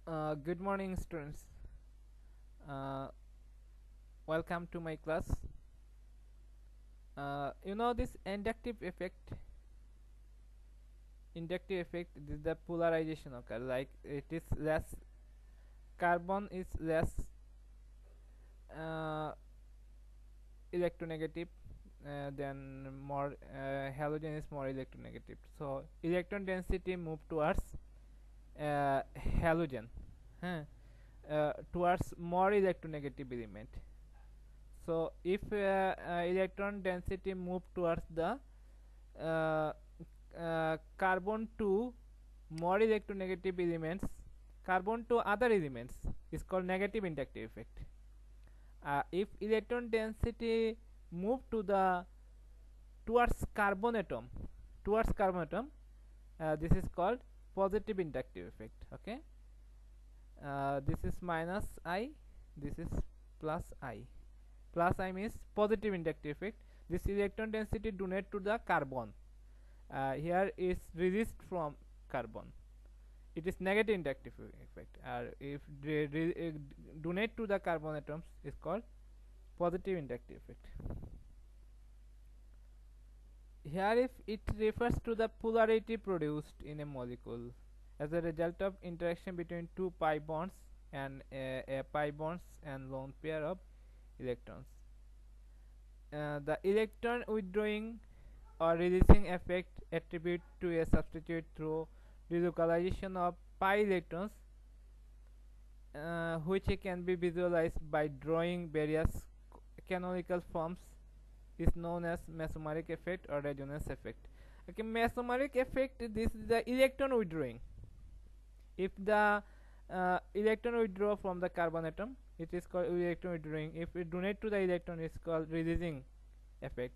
Good morning, students. Uh, Welcome to my class. You know this inductive effect. Inductive effect is the polarization occur. Like it is less carbon is less uh, electronegative than more halogen is more electronegative. So electron density move towards halogen, huh? Towards more electronegative element. So if electron density move towards the uh, carbon to more electronegative elements, carbon to other elements is called negative inductive effect. If electron density move to the towards carbon atom, this is called positive inductive effect. Okay, this is minus I, this is plus I. Plus I means positive inductive effect. This electron density donate to the carbon. Here is released from carbon. It is negative inductive effect. If donate to the carbon atoms is called positive inductive effect. Here if it refers to the polarity produced in a molecule as a result of interaction between two pi bonds and a pi bonds and lone pair of electrons. The electron withdrawing or releasing effect attributed to a substitute through delocalization of pi electrons, which can be visualized by drawing various canonical forms, is known as mesomeric effect or resonance effect. Okay, mesomeric effect, this is the electron withdrawing. If the electron withdraw from the carbon atom, it is called electron withdrawing. If it donate to the electron, it's called releasing effect.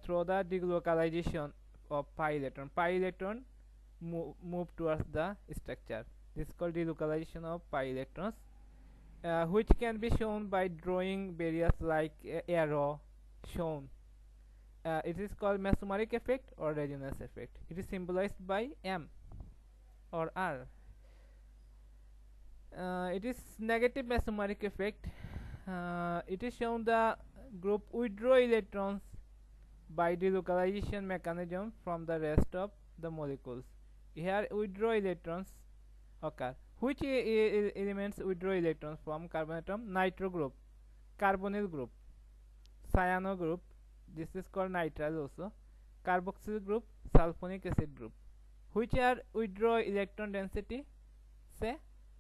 Through the delocalization of pi electron, move towards the structure. This is called delocalization of pi electrons, which can be shown by drawing various like arrow shown. It is called mesomeric effect or resonance effect. It is symbolized by M or R. It is negative mesomeric effect. It is shown the group withdraw electrons by delocalization mechanism from the rest of the molecules. Here withdraw electrons occur. Which elements withdraw electrons from carbon atom? Nitro group, carbonyl group, cyano group, this is called nitrile also, carboxyl group, sulfonic acid group. Which are withdraw electron density? Say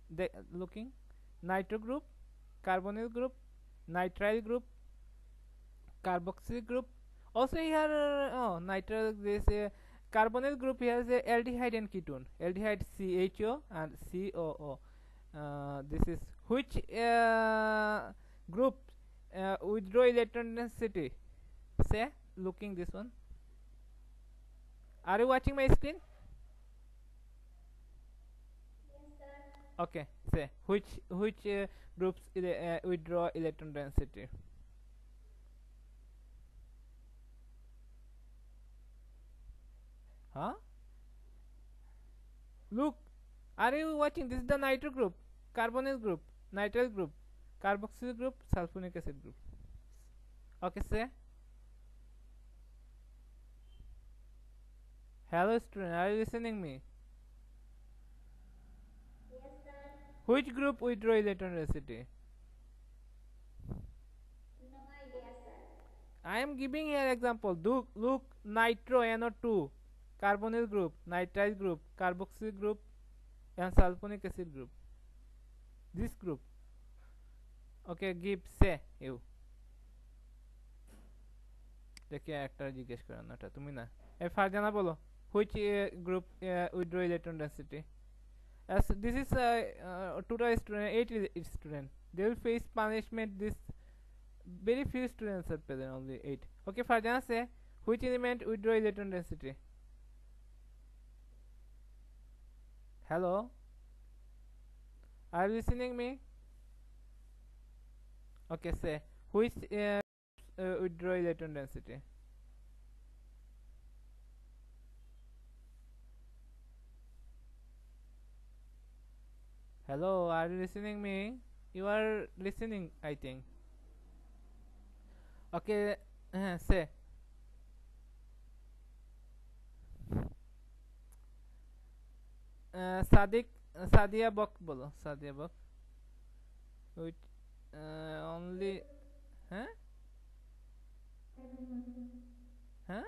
the looking nitro group, carbonyl group, nitrile group, carboxyl group. Also here nitrile, this carbonyl group here is a aldehyde and ketone, aldehyde CHO and COO. This is which group withdraw electron density? Say looking this one. Are you watching my screen? Okay, say which groups withdraw electron density? Huh? Look, are you watching? This is the nitro group, carbonyl group, nitrile group, carboxyl group, sulfonic acid group. Okay, say. Hello student, are you listening me? Which group withdraw electron density? No idea, sir. I am giving here example. Look, nitro NO2, carbonyl group, nitrile group, carboxyl group, and sulfonic acid group. This group. Okay, give say you. দেখি একটা জিজ্ঞেস করেন ওটা তুমি না ফারজানা বলো which group withdraw electron density. As this is total student 8 student, they will face punishment. This very few students are present, only 8. Okay, Farjana, say which element withdraw electron density? Hello, are you listening me? Okay, say which withdraw electron density? Hello, are you listening me? You are listening, I think. Okay, say. Sadiq Sadia বক বলো সাদিয়া বক with only হ্যাঁ হ্যাঁ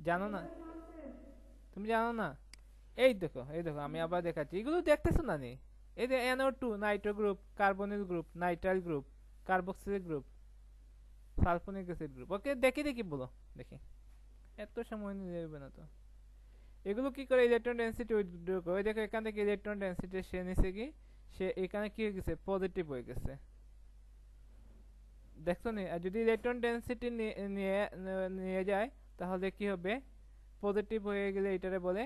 জানো না তুমি জানো না এই দেখো আমি আবার দেখাচ্ছি এগুলো দেখতেছো না নি এই যে NO2 Nitro group carbonyl group nitrile group carboxylic group sulphonic acid group ওকে দেখি দেখি বলো দেখি এত সময় নিয়ে যাবে না তো এগুলো কি করে ইলেকট্রন ডেনসিটি উইথড্র করে দেখো এখান থেকে ইলেকট্রন ডেনসিটি সে নিচে কি সে এখানে কি হয়ে গেছে পজিটিভ হয়ে গেছে দেখছো নি আর যদি ইলেকট্রন ডেনসিটি নিয়ে নিয়ে যায় তাহলে কি হবে পজিটিভ হয়ে গেলে এটারে বলে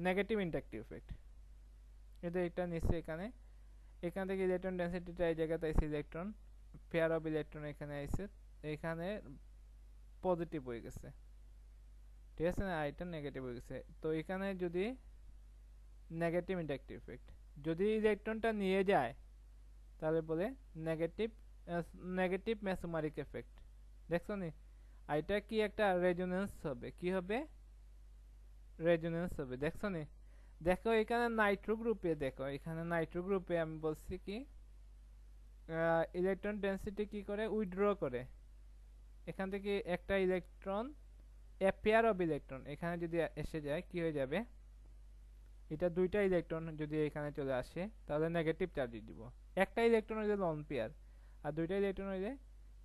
নেগেটিভ ইন্ডাকটিভ ইফেক্ট এটা একটা নিচে এখানে এখান থেকে ইলেকট্রন ডেনসিটিটা এই জায়গাতে আইছে ইলেকট্রন পেয়ার অফ ইলেকট্রন এখানে আইছে এখানে পজিটিভ হয়ে গেছে ঠিক আছে না এটা নেগেটিভ হয়ে গেছে তো এখানে যদি নেগেটিভ ইন্ডাকটিভ ইফেক্ট যদি ইলেকট্রনটা নিয়ে যায় তাহলে বলে নেগেটিভ নেগেটিভ মেসোমারিক এফেক্ট দেখছো নি আর এটা কি একটা রেজোনেন্স হবে কি হবে রেজোনেন্স হবে দেখছো নি দেখো এখানে নাইট্রো গ্রুপে দেখো এখানে নাইট্রো গ্রুপে আমি বলছি কি ইলেকট্রন ডেনসিটি কি করে উইথড্র করে এখান থেকে একটা electron a pair of electron এখানে যদি এসে যায় কি হয়ে যাবে এটা দুইটা ইলেকট্রন যদি এখানে চলে আসে তাহলে নেগেটিভ চার্জ দিব একটা ইলেকট্রন হইলে লন পেয়ার আর দুইটা ইলেকট্রন হইলে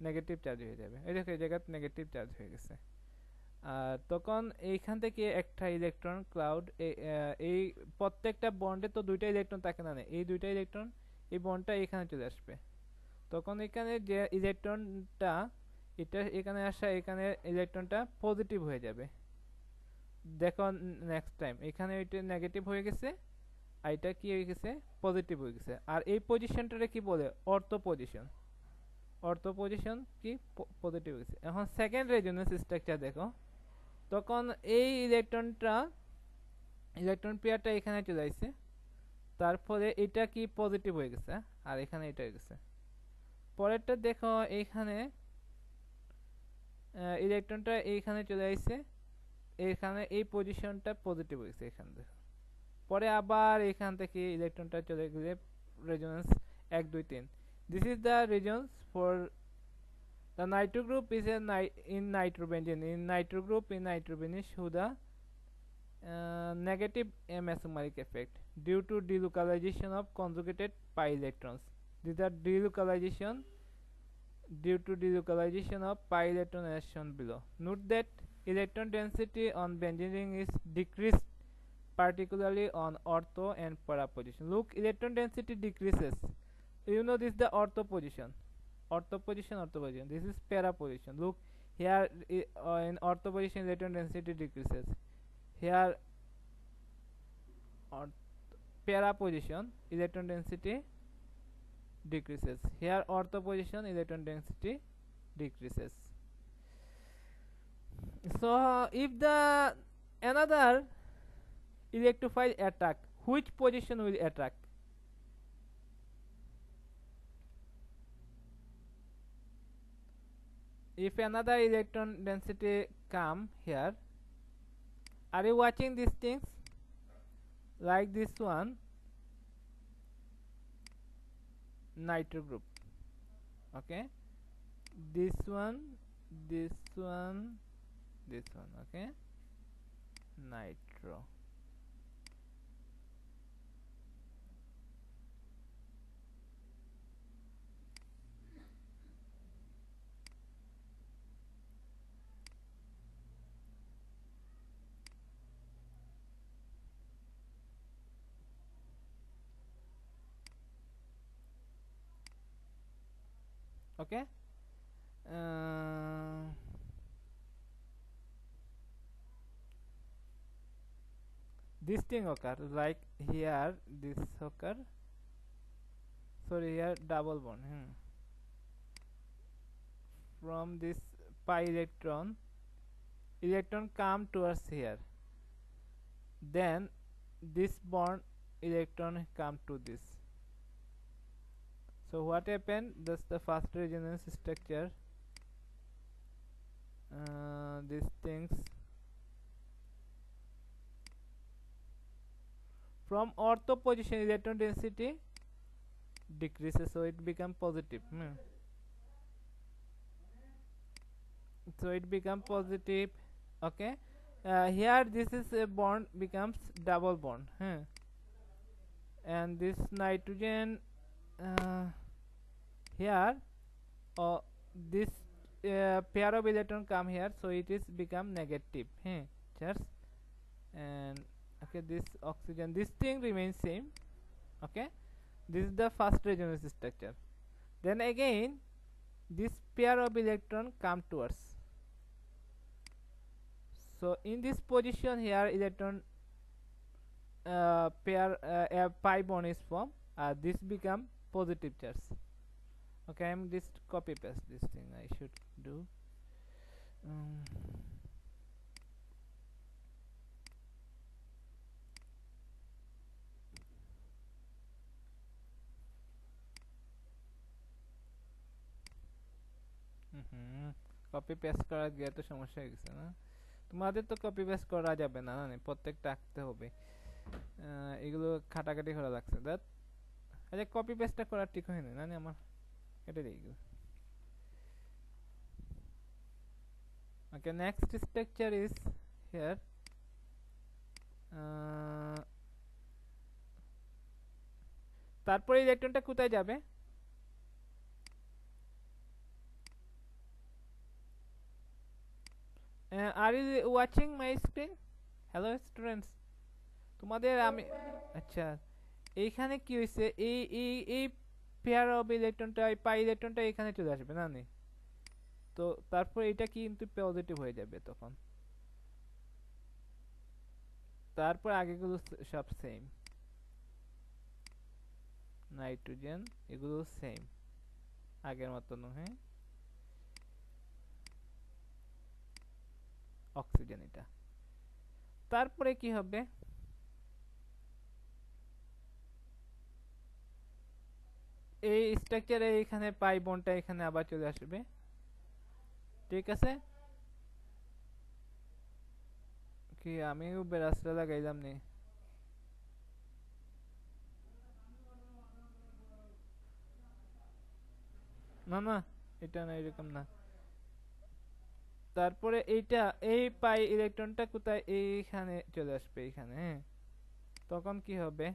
নেগেটিভ চার্জ হয়ে যাবে এই দেখো এই জায়গাতে নেগেটিভ চার্জ হয়ে গেছে আর তখন এইখান থেকে একটা ইলেকট্রন ক্লাউড এই প্রত্যেকটা বন্ডে তো দুইটা ইলেকট্রন থাকে না এই দুইটা ইলেকট্রন এই বন্ডটা এখানে চলে আসবে তখন এখানে যে ইলেকট্রনটা এটা এখানে আসা এখানে ইলেকট্রনটা পজিটিভ হয়ে যাবে দেখো নেক্সট টাইম এখানে এটা নেগেটিভ হয়ে গেছে আর এটা কি হয়ে গেছে পজিটিভ হয়ে গেছে আর এই পজিশনটারে কি বলে অর্থ পজিশন কি পজিটিভ হয়ে গেছে এখন সেকেন্ড রেজোনেন্স স্ট্রাকচার দেখো তখন এই ইলেকট্রন পেয়ারটা এখানে চলে আসছে তারপরে এটা কি পজিটিভ হয়ে গেছে আর এখানে এটা হয়ে গেছে পরেরটা দেখো এইখানে ইলেকট্রনটা এইখানে চলে আসছে এখানে এই পজিশনটা পজিটিভ হয়েছে এখান থেকে পরে আবার এখান থেকে ইলেকট্রনটা চলে গেলে resonance 1 2 3 this is the regions for the nitro group is in nitrobenzene in nitro group in nitrobenzene show the negative mesomeric effect due to delocalization of conjugated pi electrons these are delocalization due to delocalization of pi electron as shown below note that electron density on benzene ring is decreased particularly on ortho and para position look electron density decreases you know this is the ortho position this is para position look here in ortho position electron density decreases here on para position electron density decreases here ortho position electron density decreases so if the another electrophile attack which position will attack if another electron density come here are you watching these things like this one nitro group okay this one this one this one okay nitro okay this thing occur like here this occur sorry here double bond from this pi electron come towards here then this bond electron come to this. So what happened? That's the first resonance structure. These things from ortho position electron density decreases, so it become positive. So it become positive. Okay, here this is a bond becomes double bond, and this nitrogen here, this pair of electron come here, so it is become negative, charge. And okay, this oxygen, this thing remains same. Okay, this is the first resonance structure. Then again this pair of electron come towards, so in this position here electron pair pi bond is formed. This become positive charge. Okay, I'm just copy paste this thing I should do. Copy paste করা গিয়ে তো সমস্যা হয়ে গেছে না? তোমাদের তো copy paste করা যাবে না, না প্রত্যেকটা আঁকতে হবে, এগুলো খাটাখাটি করা লাগছে। দ্যাট আচ্ছা, কপি পেস্টটা করা ঠিক হয় না, না আমার কেটে দিই এগুলো। Okay, next structure is here. তারপরে ইলেকট্রনটা কোথায় যাবে? Are you watching my screen? Hello students, তোমাদের আমি আচ্ছা এইখানে কি হইছে, এই পেয়ার অফ ইলেকট্রনটা পাই ইলেকট্রনটা এখানে চলে আসবে না নে, তো তারপর এটা কিন্তু পজিটিভ হয়ে যাবে তখন, তারপর আগেগুলো সব সেম, নাইট্রোজেন এগুলো সেম আগের মতন, অক্সিজেন এটা। তারপরে কি হবে, এই স্ট্রাকচারে এখানে পাই বন্ডটা এখানে আবার চলে আসবে, ঠিক আছে? কি আমিও বেরাসটা লাগাইলাম নি, না না এটা না, এরকম না। তারপরে এইটা এই পাই ইলেকট্রনটা কোথায়, এইখানে চলে আসবে এইখানে, তখন কি হবে,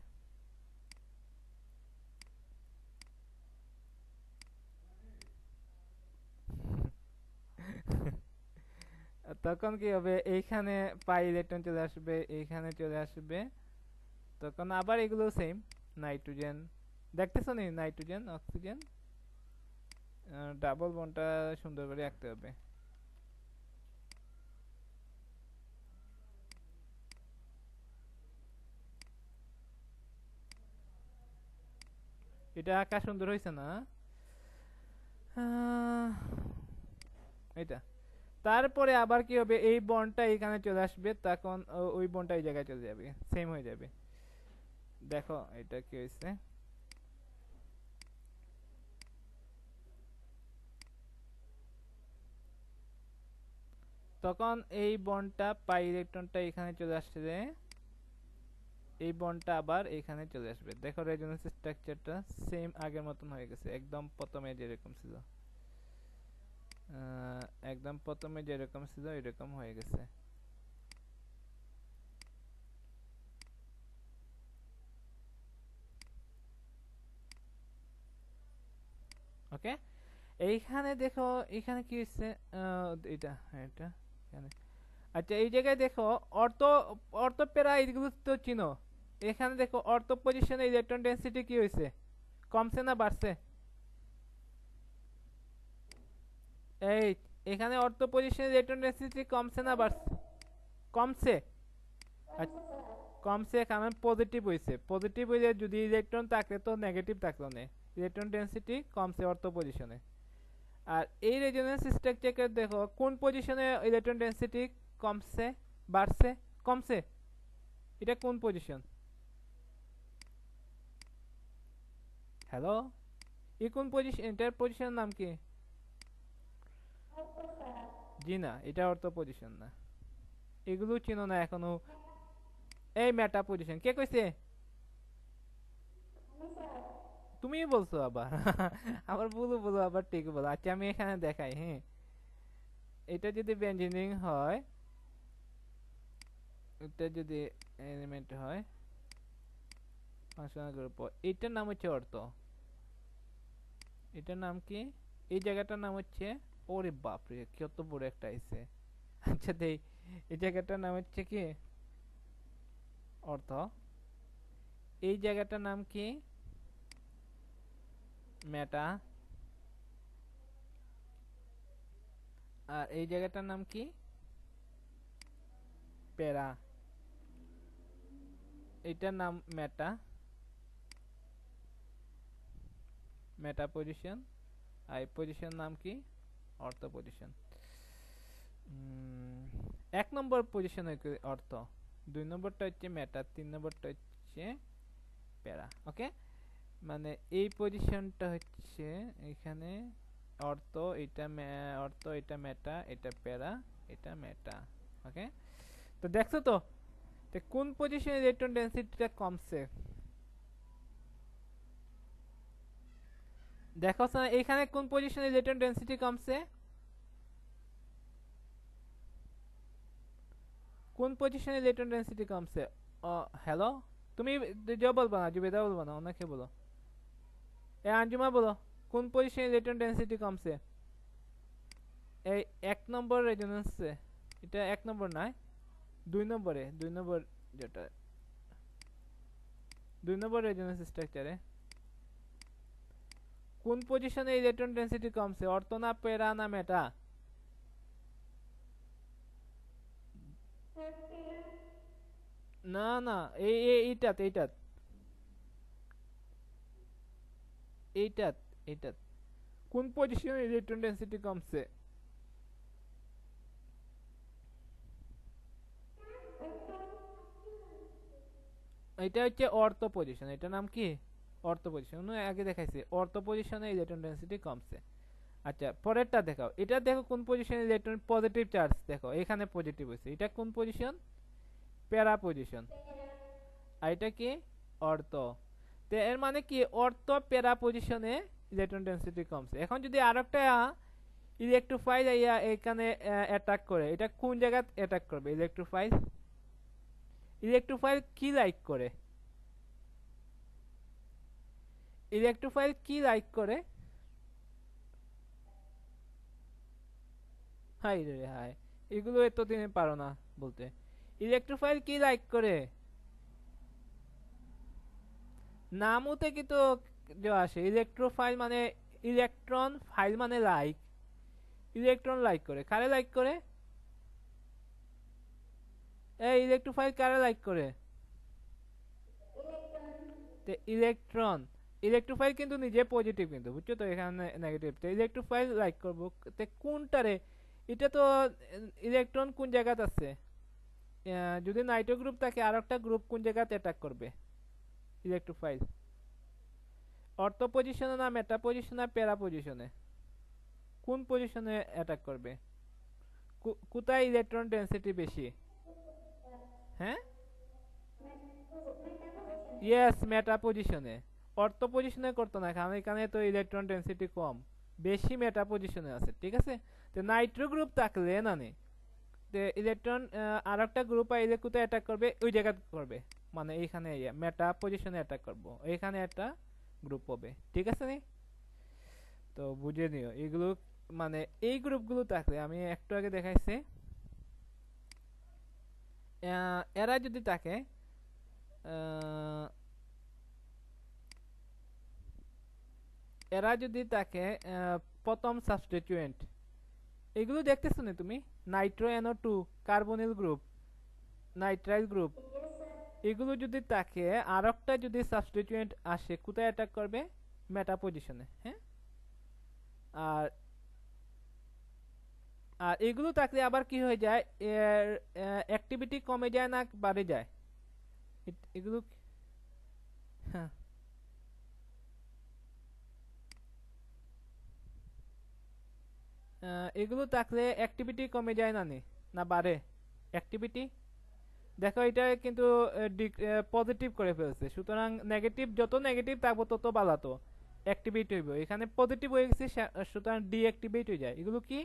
তখন কি হবে, এইখানে পাই ইলেকট্রন চলে আসবে, এইখানে চলে আসবে, তখন আবার এগুলো সেম, নাইট্রোজেন দেখতেছো নি, নাইট্রোজেন অক্সিজেন, ডাবল বন্ডটা সুন্দর করে আঁকতে হবে। এটা আঁকা সুন্দর হয়েছে না? এটা তারপরে আবার কি হবে, এই বন্ডটা এখানে চলে আসবে, তখন ওই বন্ডটা এই জায়গায় চলে যাবে, সেম হয়ে যাবে। দেখো এটা কি হয়েছে, তখন এই বন্ডটা পাই ইলেকট্রনটা এখানে চলে আসছে, এই বন্ডটা আবার এখানে চলে আসবে। দেখো রেজোনেন্স স্ট্রাকচারটা সেম আগের মতন হয়ে গেছে, একদম প্রথমে যেরকম ছিল, একদম প্রথমে যেরকম ছিল এরকম হয়ে গেছে। ওকে, এইখানে দেখো এখানে কি হচ্ছে, এটা এটা এখানে, আচ্ছা এই জায়গায় দেখো অর্থ প্যারা এইগুলো তো চিনো, এখানে দেখো অর্থ পজিশনে ইলেকট্রন ডেনসিটি কি হয়েছে, কমছে না বাড়ছে? এই এখানে অর্থ পজিশনে ইলেকট্রন ডেনসিটি কমছে না বাড়ছে? কমছে, কমছে, কারণ পজিটিভ হয়েছে, পজিটিভ হইলে যদি ইলেকট্রন থাকলে তো নেগেটিভ থাকলো না, ইলেকট্রন ডেনসিটি কমছে অর্থ পজিশনে। আর এই রেজোনেন্স স্ট্রাকচারকে দেখো কোন পজিশনে ইলেকট্রন ডেনসিটি কমছে, বাড়ছে, কমছে, এটা কোন পজিশন? হ্যালো, এই কোন পজিশন, এটার পজিশনের নাম কি? অর্থ স্যার। জি না, এটা অর্থ পজিশন না। এগুলো চিনো না এখনো? এই মেটা পজিশন কে কইছে? আমি স্যার। তুমি বলছো আবার। আবার বলো বলো, আবার ঠিক বলো। আচ্ছা আমি এখানে দেখাই, হ্যাঁ। এটা যদি বেঞ্জিনিং হয়, এটা যদি এলিমেন্ট হয় ফাংশনাল গ্রুপ, এটার নাম হচ্ছে অর্থ। এটার নাম কি? এই জায়গাটার নাম হচ্ছে, ওরে বাপরে কত বড় একটা আইছে। আচ্ছা দেই, এই জায়গাটার নাম হচ্ছে কি? অর্থ। এই জায়গাটার নাম কি? মেটা। আর এই জায়গাটার নাম কি? প্যারা। এটার নাম মেটা, মেটা পজিশন। আর এই পজিশন নাম কি? অর্থ পজিশন। এক নম্বর পজিশন হচ্ছে অর্থ, 2 নম্বরটা হচ্ছে মেটা, 3 নম্বরটা হচ্ছে প্যারা। ওকে, মানে এই পজিশনটা হচ্ছে এখানে অর্থ, এটা অর্থ, এটা মেটা, এটা প্যারা, এটা মেটা। ওকে, তো দেখছো তো কোন পজিশনে ইলেকট্রন ডেনসিটিটা কমছে? দেখো এখানে কোন পজিশনে ইলেকট্রন ডেনসিটি কমছে? কোন পজিশনে ইলেকট্রন ডেনসিটি কমছে? হ্যালো, তুমি যে বলবা না, জুবেদা বলবা না, অনেকে বলো। এ আঞ্জুমা বলো, কোন পজিশনে ইলেকট্রন ডেনসিটি কমছে? এই 1 নম্বর রেজোনেন্সে। এটা 1 নম্বর নয়, 2 নম্বরে, 2 নম্বর যেটা, 2 নম্বর রেজোনেন্স স্ট্রাকচারে কোন পজিশনে ইলেকট্রন ডেনসিটি কমছে? অর্থ না প্যারা না মেটা? না না, এইটাত এইটাত এইটাত এইটাত কোন পজিশনে ইলেকট্রন ডেনসিটি কমছে? এটা হচ্ছে অর্থ পজিশন। এটার নাম কি? অর্থ পজিশন। আগে দেখাইছি অর্থ পজিশনে ইলেকট্রন ডেনসিটি কমছে। আচ্ছা পরেরটা দেখাও, এটা দেখো কোন পজিশনে ইলেকট্রন পজিটিভ চার্জ, দেখো এখানে পজিটিভ হয়েছে। এটা কোন পজিশন? প্যারা পজিশন। আর এটা কি? অর্থ। তো এর মানে কি, অর্থ প্যারা পজিশনে ইলেকট্রন ডেনসিটি কমছে। এখন যদি আরেকটা ইলেকট্রোফাইল এখানে অ্যাটাক করে, এটা কোন জায়গায় অ্যাটাক করবে? ইলেকট্রোফাইল, ইলেকট্রোফাইল কি লাইক করে? ইলেকট্রোফাইল কি লাইক করে? হাই রে হাই, এগুলো এতদিনে পারো না বলতে। ইলেকট্রোফাইল কি লাইক করে? নামও থেকে তো যে আসে, ইলেকট্রোফাইল মানে ইলেকট্রন, ফাইল মানে লাইক। ইলেকট্রন লাইক করে, কারে লাইক করে? এই ইলেকট্রোফাইল কারে লাইক করে? তে ইলেকট্রন, ইলেকট্রোফাইল কিন্তু নিজে পজিটিভ, কিন্তু বুঝছো তো এখানে নেগেটিভ। তো ইলেকট্রোফাইল লাইক করবো তে কোনটারে? এটা তো ইলেকট্রন কোন জায়গাতে আছে? যদি নাইট্রো গ্রুপ থাকে, আর একটা গ্রুপ কোন জায়গাতে অ্যাটাক করবে ইলেকট্রোফাইল? অর্থ পজিশনে না মেটা পজিশনে না প্যারা পজিশনে? কোন পজিশনে অ্যাটাক করবে? কোথায় ইলেকট্রন ডেনসিটি বেশি? হ্যাঁ, ইয়েস, মেটা পজিশনে। অর্থ পজিশনে করতো না, কারণ এখানে তো ইলেকট্রন ডেনসিটি কম, বেশি মেটা পজিশনে আছে। ঠিক আছে, তো নাইট্রো গ্রুপ থাকলে না নে, ইলেকট্রন আর একটা গ্রুপ আইলে কোথায় অ্যাটাক করবে? ওই জায়গা করবে, মানে এইখানে মেটা পজিশনে অ্যাটাক করবো, এইখানে একটা গ্রুপ হবে। ঠিক আছে নি? তো বুঝে নিও এগুলো, মানে এই গ্রুপগুলো থাকলে, আমি একটু আগে দেখাইছি, এরা যদি থাকে, এরা যদি থাকে প্রথম সাবস্টিটিউয়েন্ট, এগুলো দেখতেছো না তুমি? Nitro NO2, carbonyl group, nitrile group, এগুলো যদি থাকে, আর একটা যদি সাবস্টিটিউয়েন্ট আসে, কোথায় অ্যাটাক করবে? মেটা পজিশনে। হ্যাঁ, আর আর এগুলো থাকলে আবার কি হয়ে যায়, এর অ্যাক্টিভিটি কমে যায় না বাড়ে যায়? এগুলো, হ্যাঁ, এগুলো থাকলে অ্যাক্টিভিটি কমে যায় না না বাড়ে অ্যাক্টিভিটি? দেখো এটা কিন্তু পজিটিভ করে ফেলছে, সুতরাং নেগেটিভ যত নেগেটিভ থাকবো তত ভালো, তো অ্যাক্টিভেট হইব। এখানে পজিটিভ হয়ে গেছে, সুতরাং ডিঅ্যাক্টিভেট হয়ে যায়। এগুলো কি?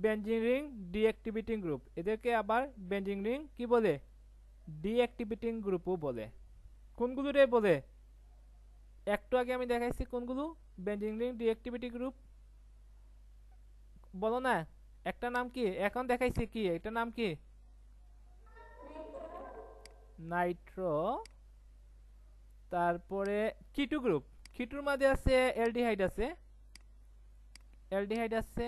Benzene ring deactivating group. এদেরকে আবার বেঞ্জিন রিং কি বলে? ডিঅ্যাক্টিভেটিং গ্রুপও বলে। কোনগুলো রে বলে? একটু আগে আমি দেখাইছি কোনগুলো বেঞ্জিন রিং ডিঅ্যাক্টিভেটিং গ্রুপ, বলো না একটা নাম কি? এখন দেখাইছি কি, এটা নাম কি? নাইট্রো। তারপরে কিটু গ্রুপ, কিটুর মধ্যে আছে অ্যালডিহাইড আছে, অ্যালডিহাইড আছে,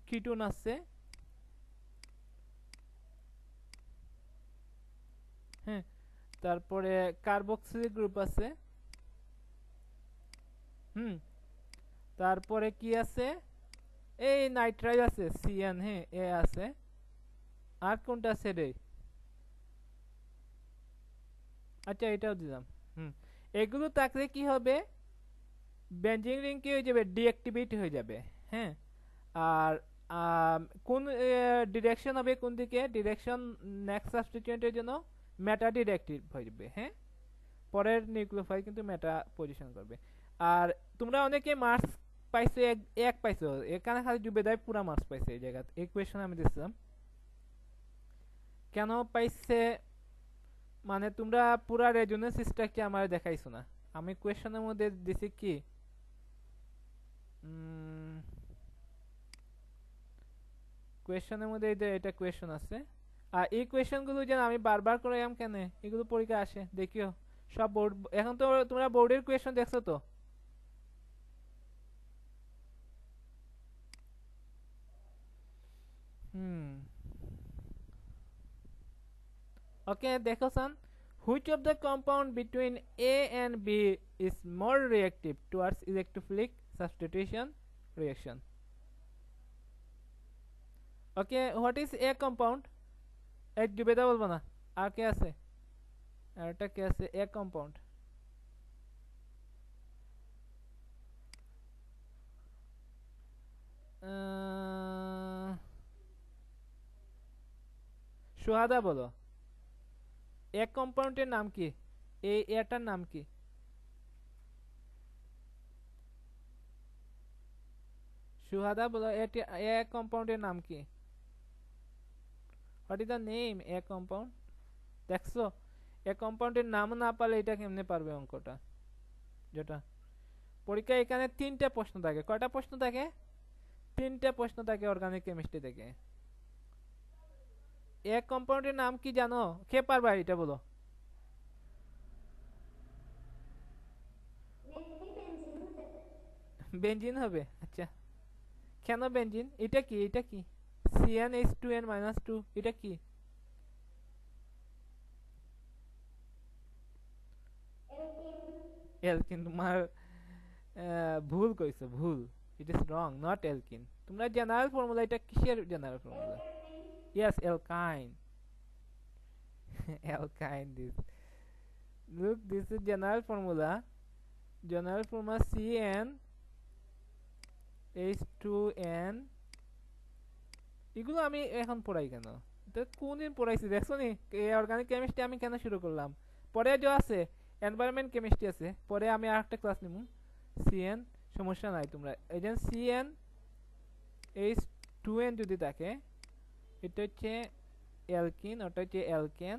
কিটুন আছে, হ্যাঁ। তারপরে কার্বক্সিলিক গ্রুপ আছে, তারপরে কি আছে? এই নাইট্রাইল আছে, সিএন, হ্যাঁ এ আছে। আর কোনটা আছে রে? আচ্ছা এটাও দিলাম। এগুলো থাকলে কি হবে? বেঞ্জিন রিং কি হয়ে যাবে? ডিঅ্যাক্টিভেট হয়ে যাবে, হ্যাঁ। আর কোন ডিরেকশন হবে, কোন দিকে ডিরেকশন? নেক্সট সাবস্টিটিউয়েন্টের জন্য মেটা ডিরেক্টিভ হয়ে যাবে, হ্যাঁ। পরের নিউক্লিওফাইল কিন্তু মেটা পজিশন করবে। আর তোমরা অনেকে মার্কস পাইছো, এক পাইছো, এখানে খালি জুবেদাই পুরা মার্কস পাইছে এই জায়গাতে। এই কোয়েশ্চন আমি দিছিলাম, কেন পাইছে মানে তোমরা পুরা রেজোনেন্স স্ট্রাকচার আমার দেখাইছো না। আমি কোয়েশ্চনের মধ্যে দিছি কি, কোয়েশ্চনের মধ্যে এটা কোয়েশ্চন আছে। আর এই কোয়েশ্চনগুলো যেন আমি বারবার করে কেন এগুলো পরীক্ষা আসে দেখিও সব বোর্ড। এখন তো তোমরা বোর্ডের কোয়েশ্চন দেখছো তো? ওকে দেখো সান, which of the compound between A and B is more reactive towards electrophilic substitution reaction? Okay, what is A compound? এক জুবেদা বলবো না, আর কে আছে? আর এটা কে আছে? A compound সুহাদা বলো। এক কম্পাউন্ডের নাম কি? এটার নাম কি? সুহাদা বলো, এক কম্পাউন্ডের নাম কি? What is the name A compound? দেখছো, এ কম্পাউন্ডের নাম না পারলে এটা কেমনে পারবে অঙ্কটা? যেটা পরীক্ষা এখানে 3টা প্রশ্ন থাকে। কয়টা প্রশ্ন থাকে? 3টা প্রশ্ন থাকে অর্গানিক কেমিস্ট্রি থেকে। এক কম্পাউন্ডের নাম কি জানো? কে পারবা এটা বলো? বেঞ্জিন হবে। আচ্ছা কেন বেঞ্জিন? এটা কি? এটা কি? CnH2n-2, এটা কি? অ্যালকিন। তোমার ভুল কইছো, ভুল। It is wrong, not alkyne. তোমরা জেনারেল ফর্মুলা, এটা কিসের general formula? Yes, অ্যালকাইন। অ্যালকাইন, this look, this is general formula. General formula CnH2n। এগুলো আমি এখন পড়াই কেন? তো কোনদিন পড়াইছি দেখছো নি? অর্গানিক কেমিস্ট্রি আমি কেন শুরু করলাম? পরে যে আছে এনভায়রনমেন্ট কেমিস্ট্রি আছে, পরে আমি আরেকটা ক্লাস নিব। সিএন সমস্যা নাই, তোমরা এই যে CnH2n যদি থাকে, এটা হচ্ছে অ্যালকিন, ওটা হচ্ছে অ্যালকেন।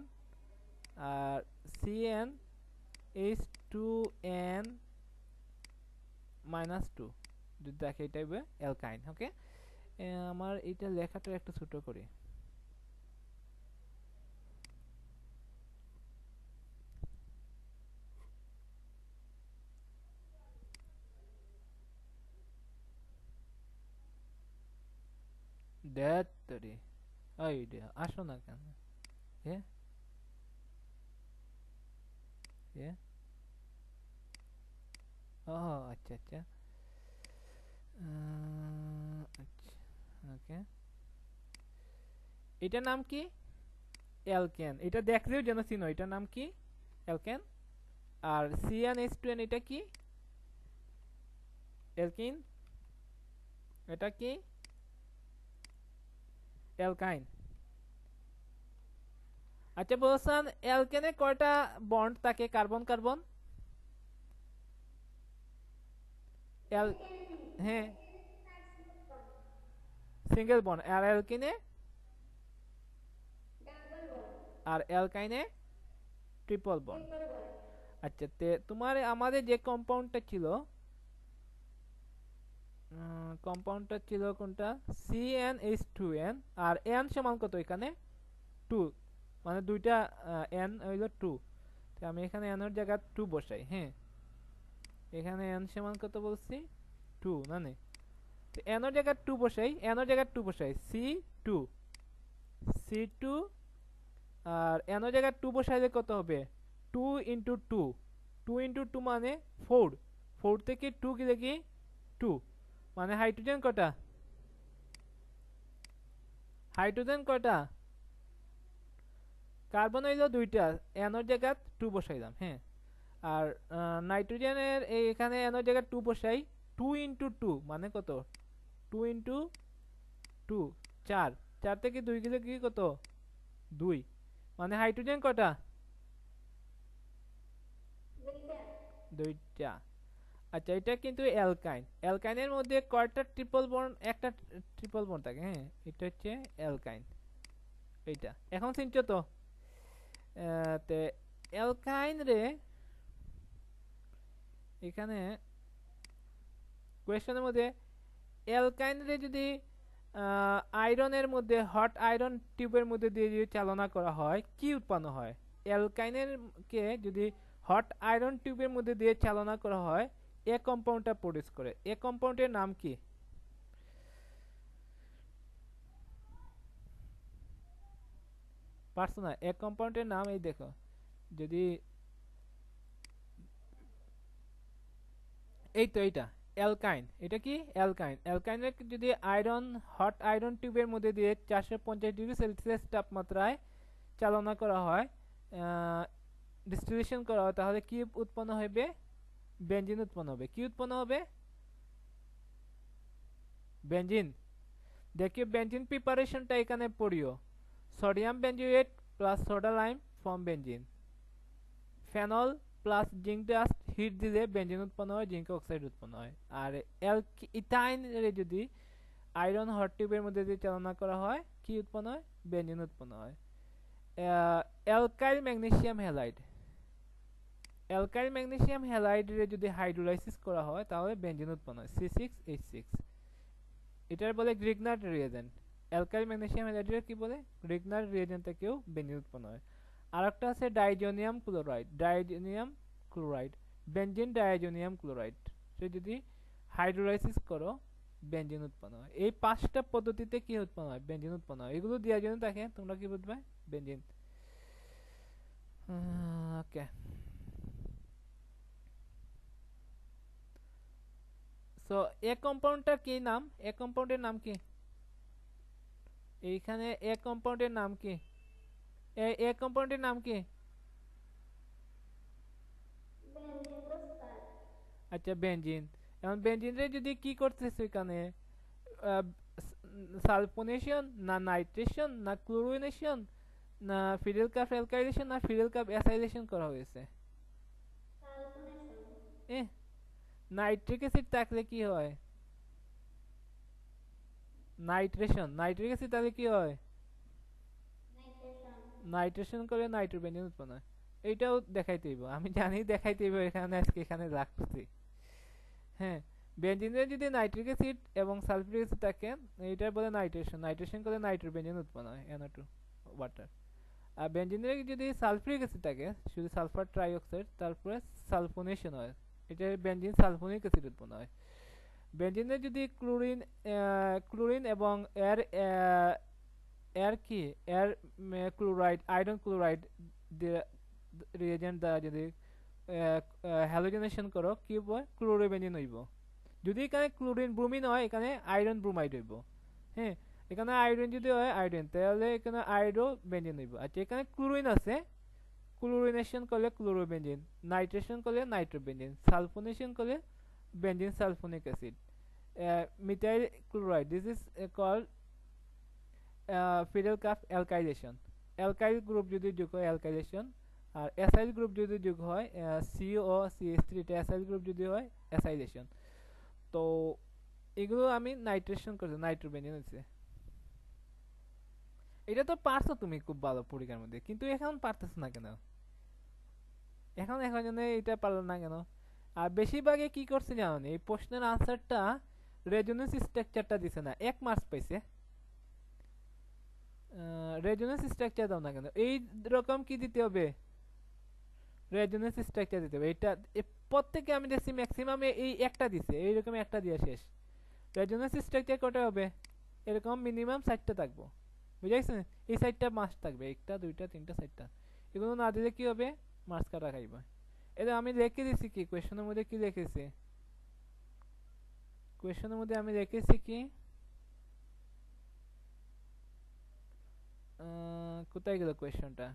আর CnH2n-2 যদি থাকে, এটা হবে অ্যালকাইন। ওকে, আমার এটা লেখাটা একটু ছোট করি। দেড় আইডিয়া আসো না কেন? এ এ ও আচ্ছা আচ্ছা, আচ্ছা ওকে। এটার নাম কি? অ্যালকেন। এটা দেখলেও যেন চিনো, এটার নাম কি? অ্যালকেন। আর CnH2n এটা কি? অ্যালকিন। এটা কি অ্যালকাইন। আচ্ছা বলছেন অ্যালকেনে কয়টা বন্ড থাকে কার্বন কার্বন? অ্যাল হ্যাঁ সিঙ্গেল বন্ড। আর অ্যালকিনে আর অ্যালকাইনে ট্রিপল বন্ড। আচ্ছা তোমার আমাদের যে কম্পাউন্ডটা ছিল কোনটা CnH2n আর n সমান কত এখানে 2 মানে দুইটা n হইল 2 তো আমি এখানে n এর জায়গা 2 বসাই। হ্যাঁ এখানে n সমান কত বলছি 2 মানে তো n এর জায়গা 2 বসাই C2 আর n এর জায়গা 2 বসাইলে কত হবে 2 ইনটু 2 2 ইনটু 2 মানে 4 4 থেকে 2 গেলে কি 2 মানে হাইড্রোজেন কয়টা কার্বন হইল দুইটা n এর জায়গা 2 বসাইলাম। হ্যাঁ আর নাইট্রোজেনের এখানে n এর জায়গা 2 বসাই 2 ইনটু 2 মানে কত 2 ইনটু 2 4 4 থেকে 2 গেলে কি কত 2 মানে হাইড্রোজেন কয়টা দুইটা। আচ্ছা এটা কিন্তু অ্যালকাইনের মধ্যে কয়টা ট্রিপল বন্ড একটা ট্রিপল বন্ড থাকে। হ্যাঁ এটা হচ্ছে অ্যালকাইন। এইটা এখন চিনছো তো তে অ্যালকাইন রে এখানে কোয়েশ্চনের মধ্যে অ্যালকাইন রে যদি আয়রনের মধ্যে হট আয়রন টিউবের মধ্যে দিয়ে যদি চালনা করা হয় কি উৎপন্ন হয়? অ্যালকাইনের কে যদি হট আয়রন টিউবের মধ্যে দিয়ে চালনা করা হয় এ কম্পাউন্ডটা প্রডিউস করে। এ কম্পাউন্ডের নাম কি? পারছো না? এ কম্পাউন্ডের নাম এই দেখো যদি এই তো এইটা অ্যালকাইন। এটা কি অ্যালকাইনের যদি হট আয়রন টিউবের মধ্যে দিয়ে 450 ডিগ্রি সেলসিয়াস তাপমাত্রায় চালনা করা হয় ডিস্টিলেশন করা হয় তাহলে কি উৎপন্ন হবে? বেনজিন উৎপন্ন হবে। কি উৎপন্ন হবে? বেনজিন। देखिए बेंजीन प्रिपारेशनটা এখানে পড়িও sodium benzoate plus soda lime form benzene phenol plus zinc dust heat দিলে বেনজিন উৎপন্ন হয় জিঙ্ক অক্সাইড উৎপন্ন হয়। আর ইথাইন এর যদি আয়রন হট টিউবের মধ্যে দিয়ে চালনা করা হয় কি উৎপন্ন হয়? বেনজিন উৎপন্ন হয়। অ্যালকাইল ম্যাগনেসিয়াম হ্যালাইড রে যদি হাইড্রোলাইসিস করা হয় তাহলে বেনজিন উৎপন্ন হয় C6H6। এটার বলে গ্রিগনার রিয়েজেন্ট। অ্যালকাইল ম্যাগনেসিয়াম হ্যালাইডের কি বলে? গ্রিগনার রিয়েজেন্ট থেকেও বেনজিন উৎপন্ন হয়। আরেকটা আছে diazonium chloride benzene diazonium chloride সে যদি হাইড্রোলাইসিস করো বেনজিন উৎপন্ন হয়। এই পাঁচটা পদ্ধতিতে কি উৎপন্ন হয়? বেনজিন উৎপন্ন হয়। এগুলো দেওয়ার জন্য থাকে তোমরা কি বুঝবে? বেনজিন। ওকে সো এ কম্পাউন্ডটার কি নাম? এ কম্পাউন্ডের নাম কি? এইখানে এ কম্পাউন্ডের নাম কি? এ কম্পাউন্ডের নাম কি? আচ্ছা বেনজিন। এখন বেনজিনরে যদি কি করতেছে এখানে সালফোনেশন না নাইট্রেশন না ক্লোরিনেশন না ফিডেল কাপ অ্যালকাইলেশন না ফিডেল কাপ অ্যাসাইলেশন করা হয়েছে? এ নাইট্রিক অ্যাসিড থাকলে কি হয়? নাইট্রিক অ্যাসিড তাহলে কি হয়? নাইট্রেশন করে নাইট্রোবেনজিন উৎপন্ন হয়। এইটাও দেখাইতে হইব, আমি জানি দেখাইতে হইব, এখানে আজকে এখানে রাখছি। হ্যাঁ বেনজিনে যদি নাইট্রিক অ্যাসিড এবং সালফিউরিক অ্যাসিড থাকে এইটার বলে নাইট্রেশন করে নাইট্রোবেনজিন উৎপন্ন হয় NO2 ওয়াটার। আর বেনজিনে যদি সালফিউরিক অ্যাসিড থাকে শুধু সালফার ট্রাইঅক্সাইড তারপরে সালফোনেশন হয় এটা বেনজিন সালফোনিক অ্যাসিড উৎপন্ন হয়। বেনজিনে যদি ক্লোরিন এবং air chloride iron chloride reagent দ্বারা যদি হ্যালোজেনেশন করো কি হইব? ক্লোরোবেনজিন হইব। যদি এখানে ক্লোরিন ব্রোমিন হয় এখানে আয়রন ব্রোমাইড হইব। হ্যাঁ এখানে আয়রন যদি হয় আয়রন তাহলে এখানে আয়রোবেনজিন হইব। আচ্ছা এখানে ক্লোরিন আছে ক্লোরিনেশন করলে ক্লোরোবেনজিন, নাইট্রেশন করলে নাইট্রোবেনজিন, সালফোনেশন করলে benzene sulphonic acid. methyl chloride. This is called fiddle cup alkylation. Alkyl group যদি যোগ হয় অ্যালকাইলেশন, আর অ্যাসাইল গ্রুপ যদি যোগ হয় COCH3, এটা অ্যাসাইল গ্রুপ যদি হয় অ্যাসাইলেশন। তো এগুলো আমি নাইট্রেশন করছি, নাইট্রোবেনজিন হচ্ছে। এটা তো পারছো তুমি খুব ভালো পরীক্ষার মধ্যে, কিন্তু এখন পারতেছ না কেন? এখন জন্য এটা পারলো না কেন? আর বেশিরভাগে কি করছে জানো, এই প্রশ্নের আনসারটা রেজোনেন্স স্ট্রাকচারটা দিছে না, 1 মার্কস পাইছে। রেজোনেন্স স্ট্রাকচার দাও না কেন? এই রকম কি দিতে হবে? রেজোনেন্স স্ট্রাকচার দিতে হবে। এটা প্রত্যেকে আমি দেখছি ম্যাক্সিমাম এই একটা দিছে, এইরকম একটা দিয়ে শেষ। রেজোনেন্স স্ট্রাকচার কটা হবে? এরকম মিনিমাম 4টা থাকবো, বুঝাইছেন? এই 4টা মার্কস থাকবে, 1টা 2টা 3টা 4টা। এগুলো না দিলে কি হবে? মার্কস কাটা খাইবা। এটা আমি লিখে দিছি কি কোয়েশ্চনের মধ্যে, কি লিখেছি কোয়েশ্চনের মধ্যে? আমি লিখেছি কি, কোথায় গেল কোয়েশ্চনটা?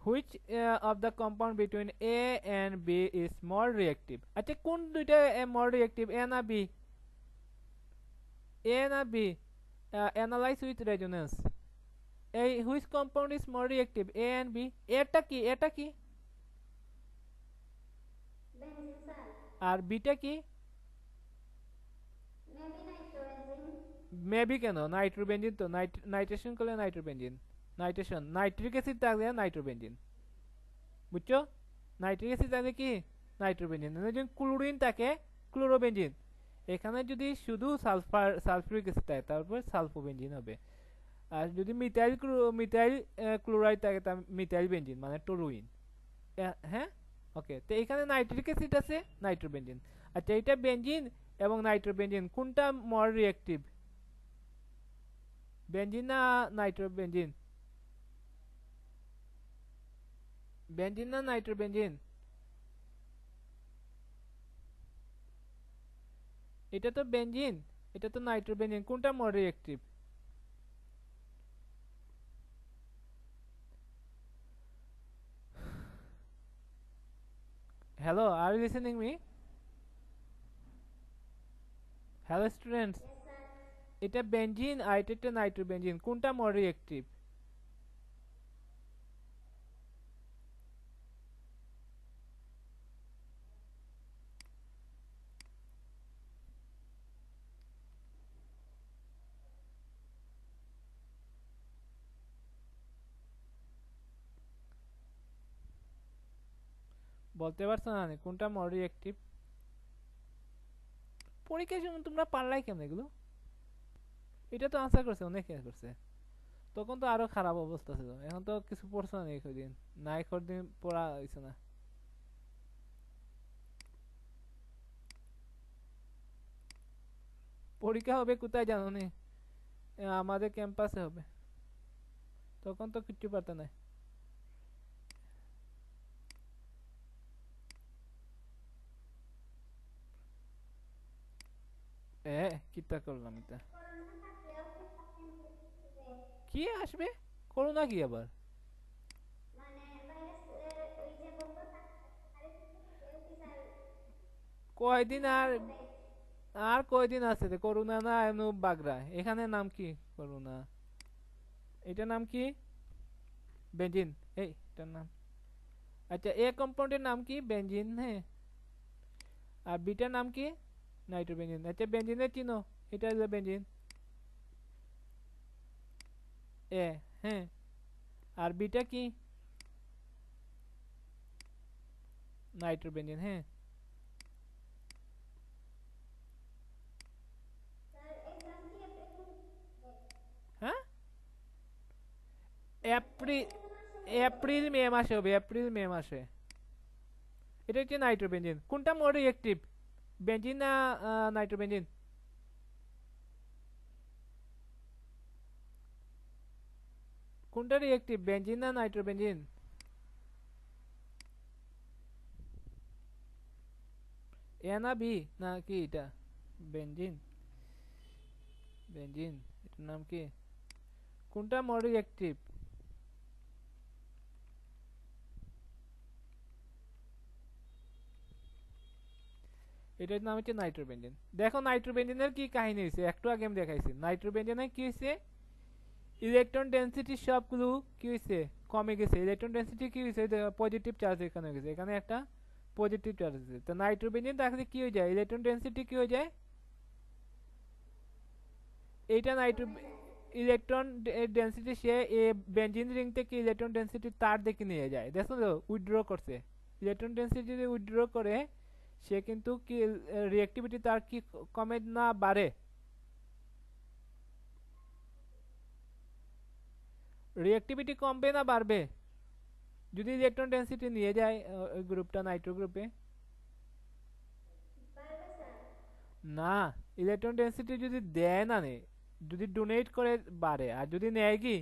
Which of the compound between A and B is more reactive? আচ্ছা, কোন দুইটা more reactive, A না B? A না B? Analyze with resonance. Which compound is more reactive, A and B? এটা কি, এটা কি? Benzene sir. আর বিটা কি? Maybe nitrobenzene. মেবি কেন? নাইট্রোবেনজিন তো, নাইট্রেশন করলে নাইট্রোবেনজিন, নাইট্রেশন নাইট্রিক অ্যাসিড থাকলে নাইট্রোবেনজিন, বুঝছো? নাইট্রিক অ্যাসিড থাকলে কি? নাইট্রোবেনজিন। যদি ক্লোরিন থাকে ক্লোরোবেনজিন। এখানে যদি শুধু সালফিউরিক অ্যাসিড থাকে তারপর সালফোবেনজিন হবে। আর যদি মিথাইল ক্লোরাইড থাকে তা মিথাইল বেনজিন, মানে টলুইন। হ্যাঁ, ওকে। তো এখানে নাইট্রিক অ্যাসিড আছে, নাইট্রোবেনজিন। আচ্ছা, এটা বেনজিন এবং নাইট্রোবেনজিন কোনটা মোর রিঅ্যাক্টিভ? বেনজিন না নাইট্রোবেনজিন? বেনজিন না নাইট্রোবেনজিন? এটা তো বেনজিন, এটা তো নাইট্রোবেনজিন, কোনটা more reactive? Hello, are you listening me? Hello students, Yes sir. এটা বেনজিন আর এটা নাইট্রোবেনজিন, কোনটা মোর রিঅ্যাক্টিভ? বলতে পারছো না কোনটা মোর রিঅ্যাক্টিভ? পরীক্ষার সময় তোমরা পারলাই কেমন এগুলো? এটা তো আনসার করছে, অনেকে করছে। তখন তো আরো খারাপ অবস্থা ছিল, এখন তো কিছু পড়ছো না। কদিন না, কদিন পড়া হয়েছে না। পরীক্ষা হবে কোথায় জানো নি? আমাদের ক্যাম্পাসে হবে, তখন তো কিচ্ছু পারতে না। কিতা করলাম এটা? করোনা থাকলেও কি patent দিবে? কি আসবে? করোনা কি আবার? মানে ভাইরাস ওই যে বলবো আরে থাকলেও কি স্যার কয়দিন আর, দেয়? আর কয়দিন আছে রে? করোনা না এমন বাগড়া, এখানে নাম কি? করোনা, এটার নাম কি? বেঞ্জিন। এটার নাম, আচ্ছা, এ কম্পাউন্ডের নাম কি? বেঞ্জিন। হ্যাঁ, আর বিটার নাম কি? নাইট্রোবেনজিন। আচ্ছা, বেঞ্জিনের চিনো, এটা হলো বেঞ্জিন এ। হ্যাঁ, আর বিটা কি? নাইট্রোবেনজিন। হ্যাঁ, স্যার এক্সাম কি এপ্রিল? হ্যাঁ, এপ্রিল, এপ্রিল মাসে এপ্রিল মে মাসে হবে, এপ্রিল মে মাসে। এটা হচ্ছে নাইট্রোবেনজিন। কোনটা মোর রিঅ্যাক্টিভ, বেঞ্জিন না নাইট্রোবেনজিন? কোনটা রিঅ্যাক্টিভ, বেঞ্জিন না নাইট্রোবেনজিন? এ না বি না কি এটা? বেঞ্জিন, বেঞ্জিন, এটার নাম কি? কোনটা মোর রিঅ্যাক্টিভ? এটার নাম হচ্ছে নাইট্রোবেনজিন। দেখো নাইট্রোবেনজিনের কি কাহিনী হয়েছে, একটু আগে আমি দেখাইছি। নাইট্রোবেনজিনে কি হয়েছে, ইলেকট্রন ডেনসিটি সবগুলো কি হয়েছে, কমে গেছে। ইলেকট্রন ডেনসিটি কি হয়েছে, পজিটিভ চার্জ এখানে হয়ে গেছে, এখানে একটা পজিটিভ চার্জ আছে। তো নাইট্রোবেনজিন তাহলে কি হয়ে যায়, ইলেকট্রন ডেনসিটি কি হয়ে যায়, এইটা নাইট্রো কমে যায়। ইলেকট্রন ডেনসিটি সে বেনজিন রিং থেকে ইলেকট্রন ডেনসিটি তার দিকে নিয়ে যায়, দেখো তো উইথড্র করছে। ইলেকট্রন ডেনসিটি যদি উইথড্র করে সে কিন্তু কি রিঅ্যাক্টিভিটি তার কি কমে না বাড়ে, রিঅ্যাক্টিভিটি কমবে না বাড়বে যদি ইলেকট্রন ডেনসিটি নিয়ে যায় ওই গ্রুপটা নাইট্রো গ্রুপে? বাড়বে স্যার। না, ইলেকট্রন ডেনসিটি যদি দেয় না নে, যদি ডোনেট করে বাড়ে, আর যদি নেয় কি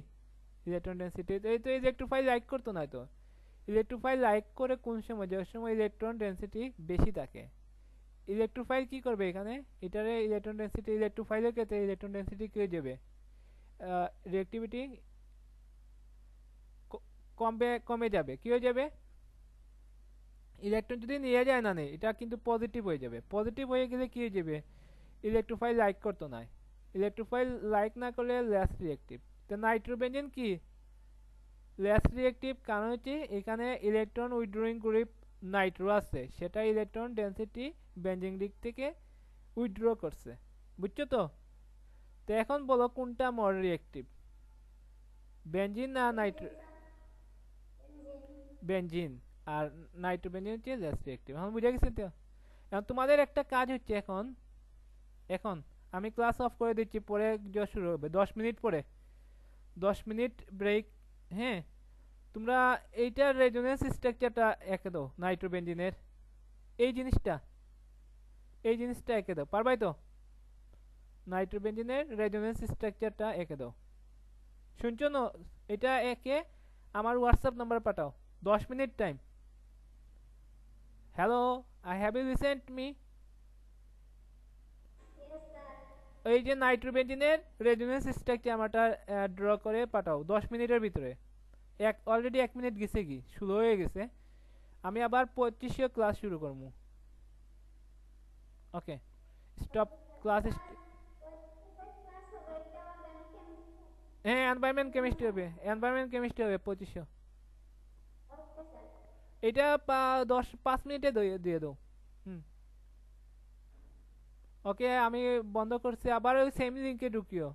ইলেকট্রন ডেনসিটি, এই তো ইলেকট্রোফাইল লাইক করতো না তো। ইলেকট্রোফাইল লাইক করে কোন সময়, যে সময় ইলেকট্রন ডেনসিটি বেশি থাকে। ইলেকট্রোফাইল কি করবে এখানে, এটারে ইলেকট্রন ডেনসিটি, ইলেকট্রোফাইলের ক্ষেত্রে ইলেকট্রন ডেনসিটি কি হয়ে যাবে, রিঅ্যাক্টিভিটি কমবে, কমে যাবে, কি হয়ে যাবে, ইলেকট্রন যদি নিয়ে যায় না নে, এটা কিন্তু পজিটিভ হয়ে যাবে। পজিটিভ হয়ে গেলে কি হয়ে যাবে, ইলেকট্রোফাইল লাইক করতো না। ইলেকট্রোফাইল লাইক না করলে লেস রিঅ্যাক্টিভ। তো নাইট্রোবেনজিন কি লেস রিঅ্যাক্টিভ, কারণ হচ্ছে এখানে ইলেকট্রন উইথড্রয়িং গ্রুপ নাইট্রো আছে, সেটা ইলেকট্রন ডেনসিটি বেনজিন দিক থেকে উইথড্র করছে, বুঝছো তো? তো এখন বলো কোনটা মোর রিঅ্যাক্টিভ, বেনজিন না নাইট্রো, বেনজিন। বেনজিন। আর নাইট্রোবেনজিন হচ্ছে লেস রিঅ্যাক্টিভ। এখন বুঝে গেছে তো? এখন তোমাদের একটা কাজ হচ্ছে, এখন এখন আমি ক্লাস অফ করে দিচ্ছি, পরে যা শুরু হবে 10 মিনিট পরে, 10 মিনিট ব্রেক। হ্যাঁ, তোমরা এইটার রেজোনেন্স স্ট্রাকচারটা এঁকে দাও, নাইট্রোবেনজিনের এই জিনিসটা, এই জিনিসটা এঁকে দাও, পারবাই তো? নাইট্রোবেনজিনের রেজোনেন্স স্ট্রাকচারটা এঁকে দাও, শুনছো না? এটা এঁকে আমার হোয়াটসঅ্যাপ নাম্বার পাঠাও, 10 minute time. Hello, I have you listened me? Yes sir. এই যে নাইট্রোবেনজিনের রেজোনেন্স স্ট্রাকচার আমারটা ড্র করে পাঠাও 10 মিনিটের ভিতরে। অলরেডি 1 মিনিট গেছে, কি শুরু হয়ে গেছে, আমি আবার 2500 ক্লাস শুরু করবো। ওকে, স্টপ ক্লাস। ক্লাস হবে এটা অর্গানিক কেমিস্ট্রি। হ্যাঁ, এনভায়রনমেন্ট কেমিস্ট্রি হবে, এনভায়রনমেন্ট কেমিস্ট্রি হবে 2500। Okay sir. এটা 5 মিনিটে দিয়ে দাও। হুম, ওকে, আমি বন্ধ করছি, আবার ওই সেম লিঙ্কে ঢুকিও।